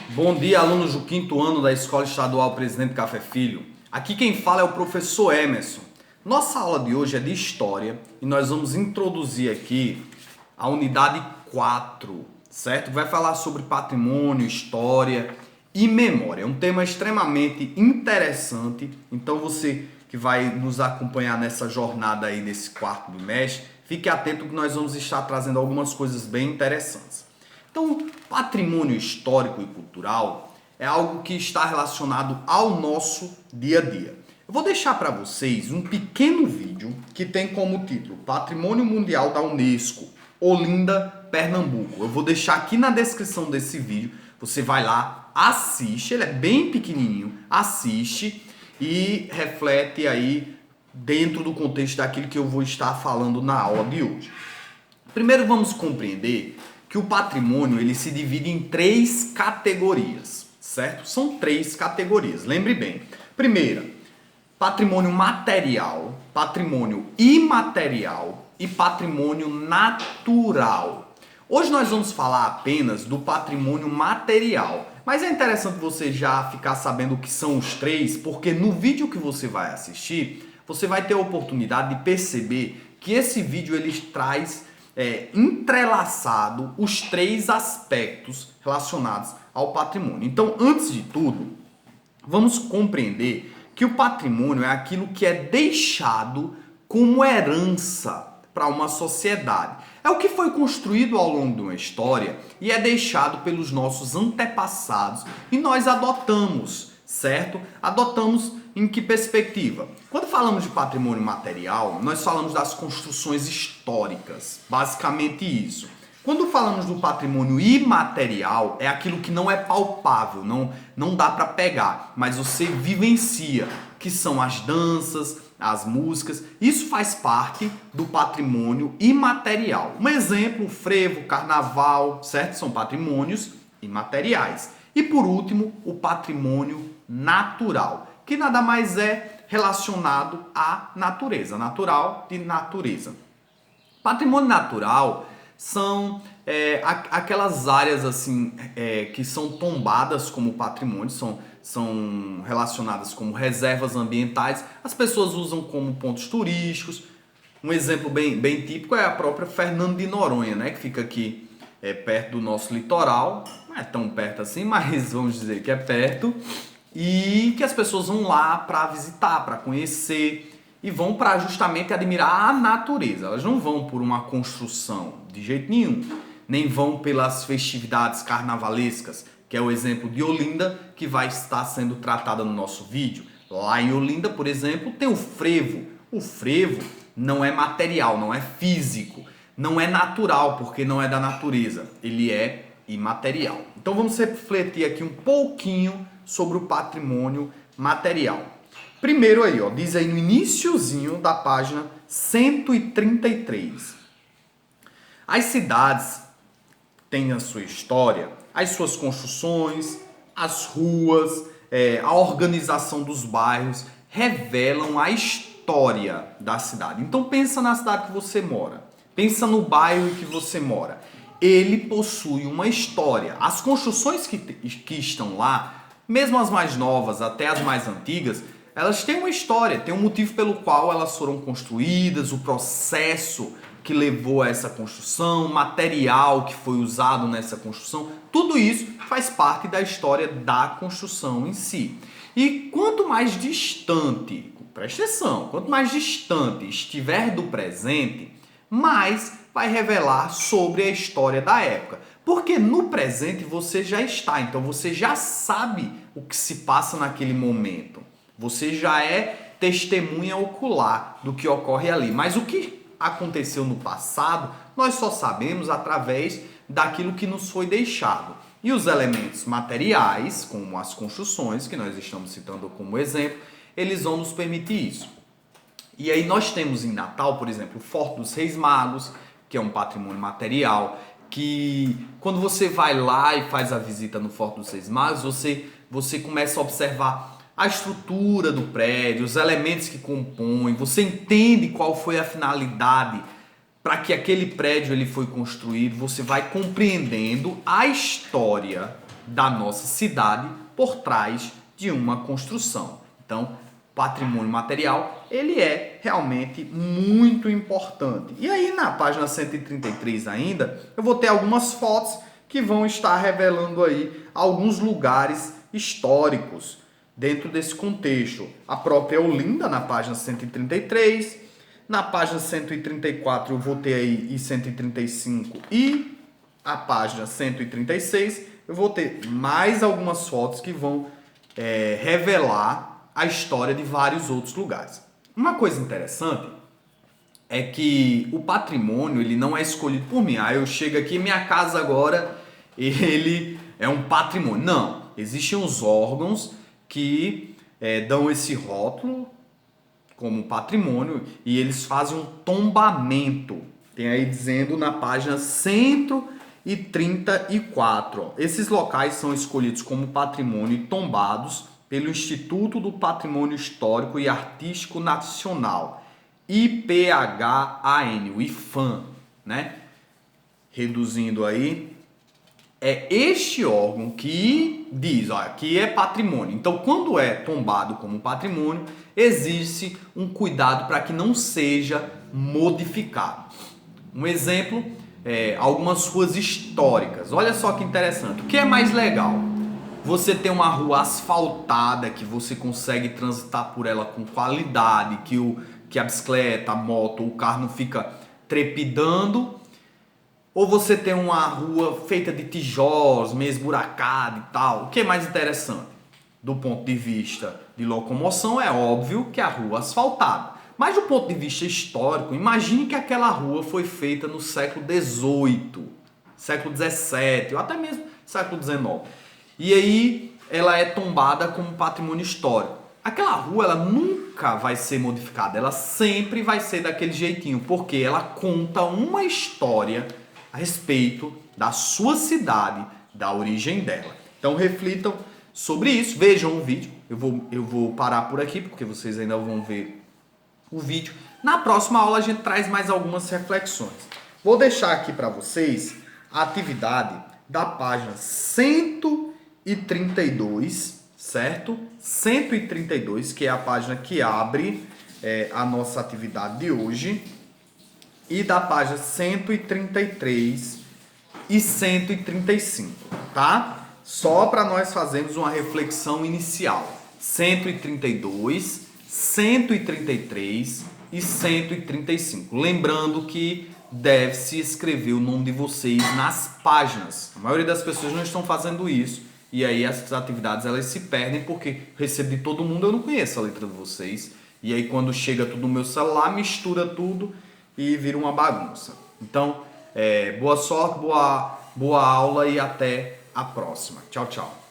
Bom dia, alunos do 5º ano da Escola Estadual Presidente Café Filho. Aqui quem fala é o professor Emerson. Nossa aula de hoje é de História e nós vamos introduzir aqui a unidade 4, certo? Vai falar sobre patrimônio, história e memória. É um tema extremamente interessante, então você que vai nos acompanhar nessa jornada aí nesse quarto bimestre, fique atento que nós vamos estar trazendo algumas coisas bem interessantes. Então, patrimônio histórico e cultural é algo que está relacionado ao nosso dia a dia. Eu vou deixar para vocês um pequeno vídeo que tem como título Patrimônio Mundial da Unesco, Olinda, Pernambuco. Eu vou deixar aqui na descrição desse vídeo, você vai lá, assiste, ele é bem pequenininho, assiste e reflete aí dentro do contexto daquilo que eu vou estar falando na aula de hoje. Primeiro vamos compreender que o patrimônio ele se divide em 3 categorias, certo? São 3 categorias, lembre bem. Primeira, patrimônio material, patrimônio imaterial e patrimônio natural. Hoje nós vamos falar apenas do patrimônio material, mas é interessante você já ficar sabendo o que são os 3, porque no vídeo que você vai assistir, você vai ter a oportunidade de perceber que esse vídeo ele traz entrelaçado os 3 aspectos relacionados ao patrimônio. Então, antes de tudo, vamos compreender que o patrimônio é aquilo que é deixado como herança para uma sociedade. É o que foi construído ao longo de uma história e é deixado pelos nossos antepassados e nós adotamos, certo? Adotamos em que perspectiva? Quando falamos de patrimônio material, nós falamos das construções históricas, basicamente isso. Quando falamos do patrimônio imaterial, é aquilo que não é palpável, não dá para pegar, mas você vivencia, que são as danças, as músicas. Isso faz parte do patrimônio imaterial. Um exemplo, o frevo, o carnaval, certo? São patrimônios imateriais. E por último, o patrimônio natural, que nada mais é relacionado à natureza, natural de natureza. Patrimônio natural são aquelas áreas assim que são tombadas como patrimônio, são relacionadas como reservas ambientais. As pessoas usam como pontos turísticos. Um exemplo bem típico é a própria Fernando de Noronha, né, que fica aqui perto do nosso litoral. Não é tão perto assim, mas vamos dizer que é perto. E que as pessoas vão lá para visitar, para conhecer e vão para justamente admirar a natureza. Elas não vão por uma construção de jeito nenhum, nem vão pelas festividades carnavalescas, que é o exemplo de Olinda, que vai estar sendo tratada no nosso vídeo. Lá em Olinda, por exemplo, tem o frevo. O frevo não é material, não é físico, não é natural, porque não é da natureza, ele é imaterial. Então vamos refletir aqui um pouquinho sobre o patrimônio material. Primeiro aí, ó, diz aí no iniciozinho da página 133. As cidades têm a sua história, as suas construções, as ruas, a organização dos bairros revelam a história da cidade. Então pensa na cidade que você mora, pensa no bairro que você mora. Ele possui uma história. As construções que estão lá, mesmo as mais novas, até as mais antigas, elas têm uma história, tem um motivo pelo qual elas foram construídas, o processo que levou a essa construção, o material que foi usado nessa construção, tudo isso faz parte da história da construção em si. E quanto mais distante, presta atenção, quanto mais distante estiver do presente, mais vai revelar sobre a história da época. Porque no presente você já está, então você já sabe o que se passa naquele momento. Você já é testemunha ocular do que ocorre ali. Mas o que aconteceu no passado, nós só sabemos através daquilo que nos foi deixado. E os elementos materiais, como as construções, que nós estamos citando como exemplo, eles vão nos permitir isso. E aí nós temos em Natal, por exemplo, o Forte dos Reis Magos, que é um patrimônio material, que quando você vai lá e faz a visita no Forte dos Reis Magos, você começa a observar a estrutura do prédio, os elementos que compõem, você entende qual foi a finalidade para que aquele prédio ele foi construído, você vai compreendendo a história da nossa cidade por trás de uma construção. Então, patrimônio material, ele é realmente muito importante. E aí na página 133 ainda, eu vou ter algumas fotos que vão estar revelando aí alguns lugares históricos dentro desse contexto. A própria Olinda na página 133, na página 134 eu vou ter aí e 135 e a página 136 eu vou ter mais algumas fotos que vão revelar a história de vários outros lugares. Uma coisa interessante é que o patrimônio ele não é escolhido por mim. Eu chego aqui, minha casa agora ele é um patrimônio. Não, existem os órgãos que dão esse rótulo como patrimônio e eles fazem um tombamento. Tem aí dizendo na página 134. Esses locais são escolhidos como patrimônio e tombados pelo Instituto do Patrimônio Histórico e Artístico Nacional, IPHAN, o IPHAN, né? Reduzindo aí, é este órgão que diz, ó, que é patrimônio. Então, quando é tombado como patrimônio, existe um cuidado para que não seja modificado. Um exemplo, algumas ruas históricas. Olha só que interessante. O que é mais legal? Você tem uma rua asfaltada que você consegue transitar por ela com qualidade, que a bicicleta, a moto ou o carro não fica trepidando. Ou você tem uma rua feita de tijolos, meio esburacada e tal. O que é mais interessante? Do ponto de vista de locomoção, é óbvio que a rua asfaltada. Mas do ponto de vista histórico, imagine que aquela rua foi feita no século XVIII, século XVII, ou até mesmo século XIX. E aí ela é tombada como patrimônio histórico. Aquela rua ela nunca vai ser modificada, ela sempre vai ser daquele jeitinho, porque ela conta uma história a respeito da sua cidade, da origem dela. Então reflitam sobre isso, vejam o vídeo. Eu vou parar por aqui, porque vocês ainda vão ver o vídeo. Na próxima aula a gente traz mais algumas reflexões. Vou deixar aqui para vocês a atividade da página 132, certo? 132, que é a página que abre a nossa atividade de hoje. E da página 133 e 135, tá? Só para nós fazermos uma reflexão inicial. 132, 133 e 135. Lembrando que deve-se escrever o nome de vocês nas páginas. A maioria das pessoas não estão fazendo isso. E aí essas atividades elas se perdem porque recebo de todo mundo, eu não conheço a letra de vocês. E aí quando chega tudo no meu celular, mistura tudo e vira uma bagunça. Então, boa sorte, boa aula e até a próxima. Tchau, tchau.